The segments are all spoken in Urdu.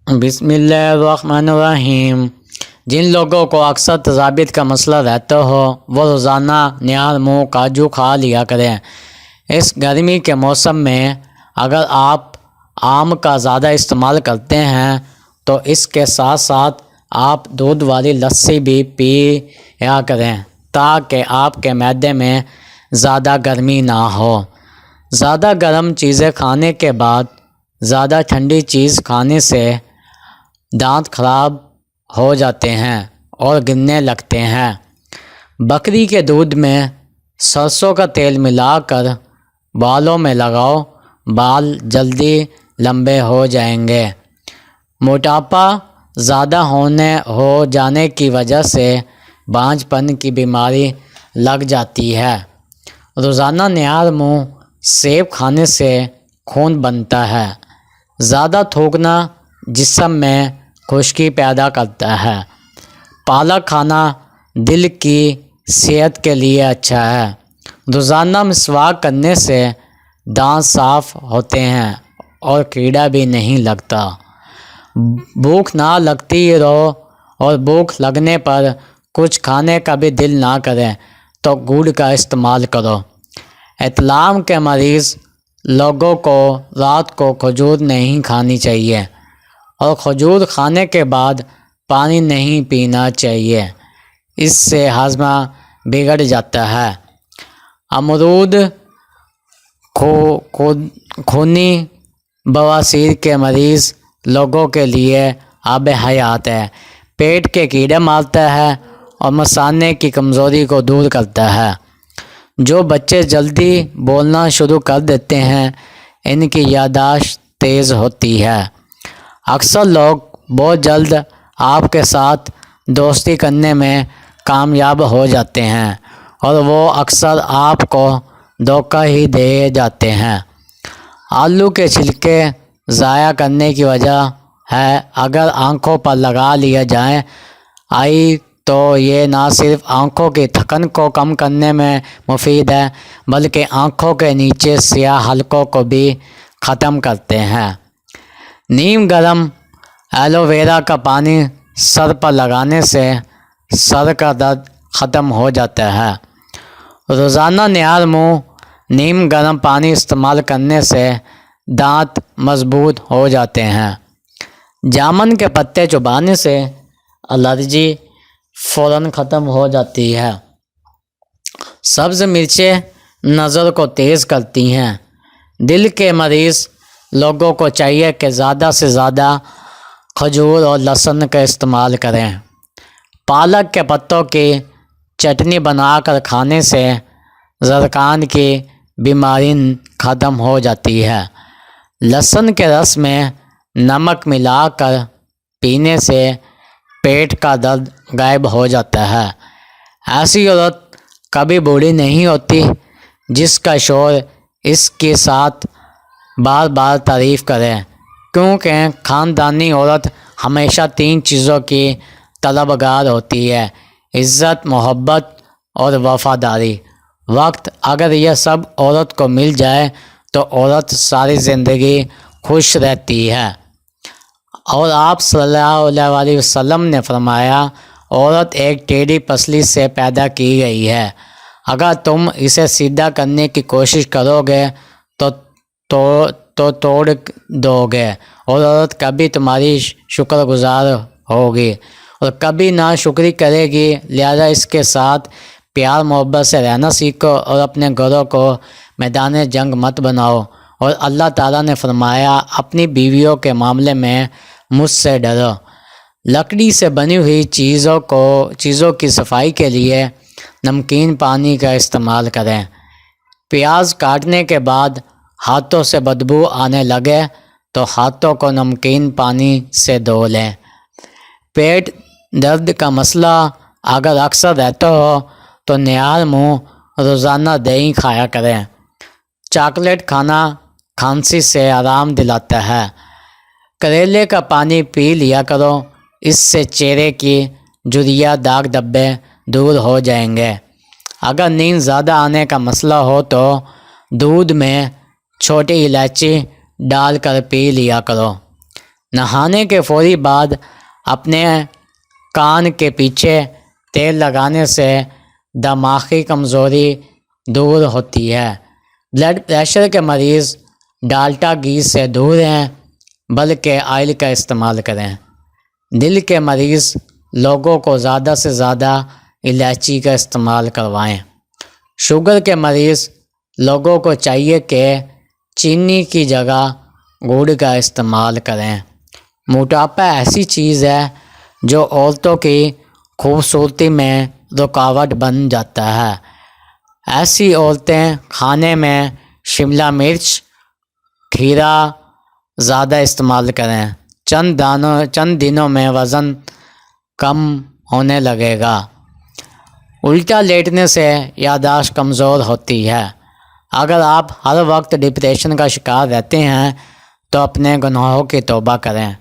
بسم اللہ الرحمن الرحیم۔ جن لوگوں کو اکثر تذابیط کا مسئلہ رہتا ہو وہ روزانہ نیال منہ کاجو کھا لیا کریں۔ اس گرمی کے موسم میں اگر آپ آم کا زیادہ استعمال کرتے ہیں تو اس کے ساتھ ساتھ آپ دودھ والی لسی بھی پیا کریں تاکہ آپ کے معدے میں زیادہ گرمی نہ ہو۔ زیادہ گرم چیزیں کھانے کے بعد زیادہ ٹھنڈی چیز کھانے سے دانت خراب ہو جاتے ہیں اور گرنے لگتے ہیں۔ بکری کے دودھ میں سرسوں کا تیل ملا کر بالوں میں لگاؤ، بال جلدی لمبے ہو جائیں گے۔ موٹاپا زیادہ ہو جانے کی وجہ سے بانجھ پن کی بیماری لگ جاتی ہے۔ روزانہ نیال منہ سیب کھانے سے خون بنتا ہے۔ زیادہ تھوکنا جسم میں خشکی پیدا کرتا ہے۔ پالک کھانا دل کی صحت کے لیے اچھا ہے۔ روزانہ مسواک کرنے سے دانت صاف ہوتے ہیں اور کیڑا بھی نہیں لگتا۔ بھوک نہ لگتی رہو اور بھوک لگنے پر کچھ کھانے کا بھی دل نہ کرے تو گڑ کا استعمال کرو۔ احتلام کے مریض لوگوں کو رات کو کھجور نہیں کھانی چاہیے اور کھجور کھانے کے بعد پانی نہیں پینا چاہیے، اس سے ہاضمہ بگڑ جاتا ہے۔ امرود خونی بواسیر کے مریض لوگوں کے لیے آب حیات ہے۔ پیٹ کے کیڑے مارتا ہے اور مثانے کی کمزوری کو دور کرتا ہے۔ جو بچے جلدی بولنا شروع کر دیتے ہیں ان کی یادداشت تیز ہوتی ہے۔ اکثر لوگ بہت جلد آپ کے ساتھ دوستی کرنے میں کامیاب ہو جاتے ہیں اور وہ اکثر آپ کو دھوکہ ہی دے جاتے ہیں۔ آلو کے چھلکے ضائع کرنے کی وجہ ہے اگر آنکھوں پر لگا لیا جائے تو یہ نہ صرف آنکھوں کی تھکن کو کم کرنے میں مفید ہے بلکہ آنکھوں کے نیچے سیاہ حلقوں کو بھی ختم کرتے ہیں۔ نیم گرم ایلو ویرا کا پانی سر پر لگانے سے سر کا درد ختم ہو جاتا ہے۔ روزانہ نیال منہ نیم گرم پانی استعمال کرنے سے دانت مضبوط ہو جاتے ہیں۔ جامن کے پتے چبانے سے الرجی فوراً ختم ہو جاتی ہے۔ سبز مرچیں نظر کو تیز کرتی ہیں۔ دل کے مریض لوگوں کو چاہیے کہ زیادہ سے زیادہ کھجور اور لہسن کا استعمال کریں۔ پالک کے پتوں کی چٹنی بنا کر کھانے سے زکام کی بیماری ختم ہو جاتی ہے۔ لہسن کے رس میں نمک ملا کر پینے سے پیٹ کا درد غائب ہو جاتا ہے۔ ایسی عورت کبھی بوڑھی نہیں ہوتی جس کا شوہر اس کے ساتھ بار بار تعریف کرے، کیونکہ خاندانی عورت ہمیشہ 3 چیزوں کی طلبگار ہوتی ہے: عزت، محبت اور وفاداری۔ وقت اگر یہ سب عورت کو مل جائے تو عورت ساری زندگی خوش رہتی ہے۔ اور آپ صلی اللہ علیہ وسلم نے فرمایا، عورت ایک ٹیڑھی پسلی سے پیدا کی گئی ہے، اگر تم اسے سیدھا کرنے کی کوشش کرو گے تو توڑ دو گے، اور عورت کبھی تمہاری شکر گزار ہوگی اور کبھی ناشکری کرے گی۔ لہذا اس کے ساتھ پیار محبت سے رہنا سیکھو اور اپنے گھروں کو میدان جنگ مت بناؤ۔ اور اللہ تعالیٰ نے فرمایا، اپنی بیویوں کے معاملے میں مجھ سے ڈرو۔ لکڑی سے بنی ہوئی چیزوں کی صفائی کے لیے نمکین پانی کا استعمال کریں۔ پیاز کاٹنے کے بعد ہاتھوں سے بدبو آنے لگے تو ہاتھوں کو نمکین پانی سے دھو لیں۔ پیٹ درد کا مسئلہ اگر اکثر رہتا ہو تو نیال منہ روزانہ دہی کھایا کریں۔ چاکلیٹ کھانا کھانسی سے آرام دلاتا ہے۔ کریلے کا پانی پی لیا کرو، اس سے چہرے کی جھریاں، داغ دھبے دور ہو جائیں گے۔ اگر نیند زیادہ آنے کا مسئلہ ہو تو دودھ میں چھوٹی الائچی ڈال کر پی لیا کرو۔ نہانے کے فوری بعد اپنے کان کے پیچھے تیل لگانے سے دماغی کمزوری دور ہوتی ہے۔ بلڈ پریشر کے مریض ڈالٹا گھی سے دور رہیں بلکہ آئل کا استعمال کریں۔ دل کے مریض لوگوں کو زیادہ سے زیادہ الائچی کا استعمال کروائیں۔ شوگر کے مریض لوگوں کو چاہیے کہ چینی کی جگہ گڑ کا استعمال کریں۔ موٹاپا ایسی چیز ہے جو عورتوں کی خوبصورتی میں رکاوٹ بن جاتا ہے۔ ایسی عورتیں کھانے میں شملہ مرچ، کھیرا زیادہ استعمال کریں۔ چند دنوں میں وزن کم ہونے لگے گا۔ الٹا لیٹنے سے یادداشت کمزور ہوتی ہے۔ اگر آپ ہر وقت ڈپریشن کا شکار رہتے ہیں تو اپنے گناہوں کی توبہ کریں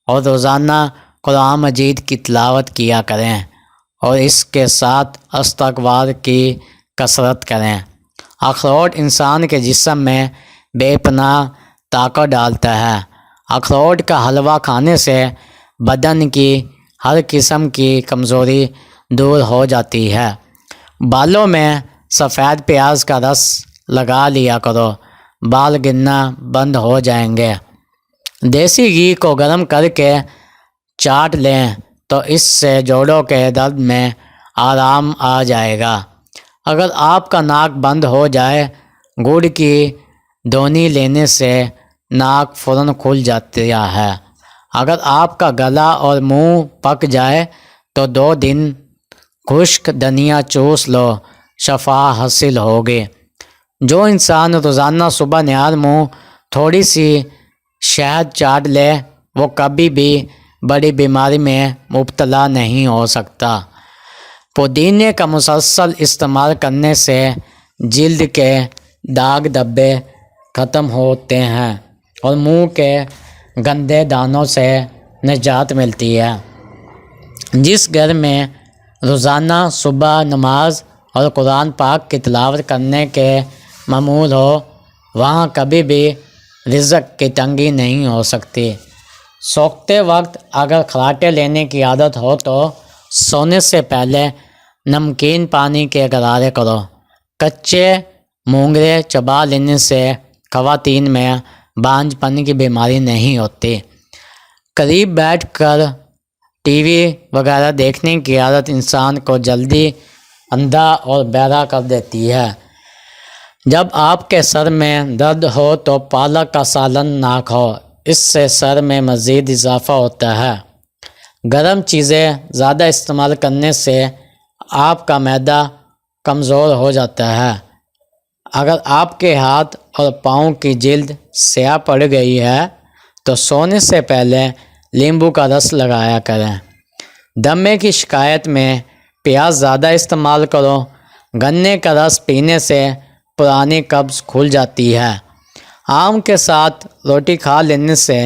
اور روزانہ قرآن مجید کی تلاوت کیا کریں اور اس کے ساتھ استغفار کی کثرت کریں۔ اخروٹ انسان کے جسم میں بے پناہ طاقت ڈالتا ہے۔ اخروٹ کا حلوہ کھانے سے بدن کی ہر قسم کی کمزوری دور ہو جاتی ہے۔ بالوں میں سفید پیاز کا رس لگا لیا کرو، بال گرنا بند ہو جائیں گے۔ دیسی گھی کو گرم کر کے چاٹ لیں تو اس سے جوڑوں کے درد میں آرام آ جائے گا۔ اگر آپ کا ناک بند ہو جائے، گڑ کی دونی لینے سے ناک فوراً کھل جاتا ہے۔ اگر آپ کا گلا اور منہ پک جائے تو 2 دن خشک دھنیا چوس لو، شفا حاصل ہوگی۔ جو انسان روزانہ صبح نہار منہ تھوڑی سی شہد چاٹ لے وہ کبھی بھی بڑی بیماری میں مبتلا نہیں ہو سکتا۔ پودینے کا مسلسل استعمال کرنے سے جلد کے داغ دھبے ختم ہوتے ہیں اور منہ کے گندے دانوں سے نجات ملتی ہے۔ جس گھر میں روزانہ صبح نماز اور قرآن پاک کی تلاوت کرنے کے معمول ہو وہاں کبھی بھی رزق کی تنگی نہیں ہو سکتی۔ سوتے وقت اگر خراٹے لینے کی عادت ہو تو سونے سے پہلے نمکین پانی کے غرارے کرو۔ کچے مونگرے چبا لینے سے خواتین میں بانجھ پن کی بیماری نہیں ہوتی۔ قریب بیٹھ کر ٹی وی وغیرہ دیکھنے کی عادت انسان کو جلدی اندھا اور بہرا کر دیتی ہے۔ جب آپ کے سر میں درد ہو تو پالک کا سالن نہ کھاؤ، اس سے سر میں مزید اضافہ ہوتا ہے۔ گرم چیزیں زیادہ استعمال کرنے سے آپ کا معدہ کمزور ہو جاتا ہے۔ اگر آپ کے ہاتھ اور پاؤں کی جلد سیاہ پڑ گئی ہے تو سونے سے پہلے لیمبو کا رس لگایا کریں۔ دمے کی شکایت میں پیاز زیادہ استعمال کرو۔ گنے کا رس پینے سے پرانی قبض کھل جاتی ہے۔ آم کے ساتھ روٹی کھا لینے سے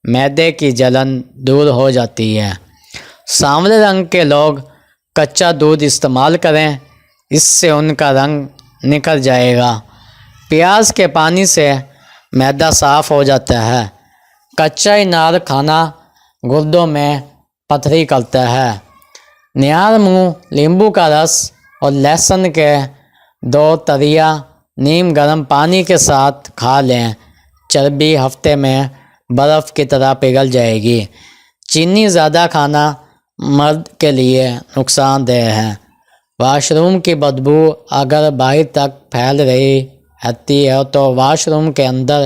معدے کی جلن دور ہو جاتی ہے۔ سانولے رنگ کے لوگ کچا دودھ استعمال کریں، اس سے ان کا رنگ نکل جائے گا۔ پیاز کے پانی سے معدہ صاف ہو جاتا ہے۔ کچا انار کھانا گردوں میں پتھری کرتا ہے۔ نہار منہ لیمبو کا رس اور لہسن کے 2 تریا نیم گرم پانی کے ساتھ کھا لیں، چربی ہفتے میں برف کی طرح پگھل جائے گی۔ چینی زیادہ کھانا مرد کے لیے نقصان دہ ہے۔ واش روم کی بدبو اگر باہر تک پھیل رہی رہتی ہے تو واش روم کے اندر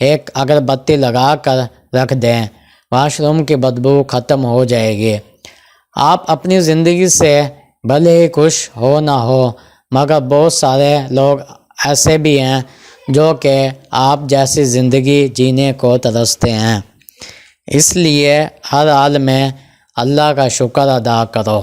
ایک اگربتی لگا کر رکھ دیں، واش روم کی بدبو ختم ہو جائے گی۔ آپ اپنی زندگی سے بھلے ہی خوش ہو نہ ہو مگر بہت سارے لوگ ایسے بھی ہیں جو کہ آپ جیسی زندگی جینے کو ترستے ہیں۔ اس لیے ہر حال میں اللہ کا شکر ادا کرو۔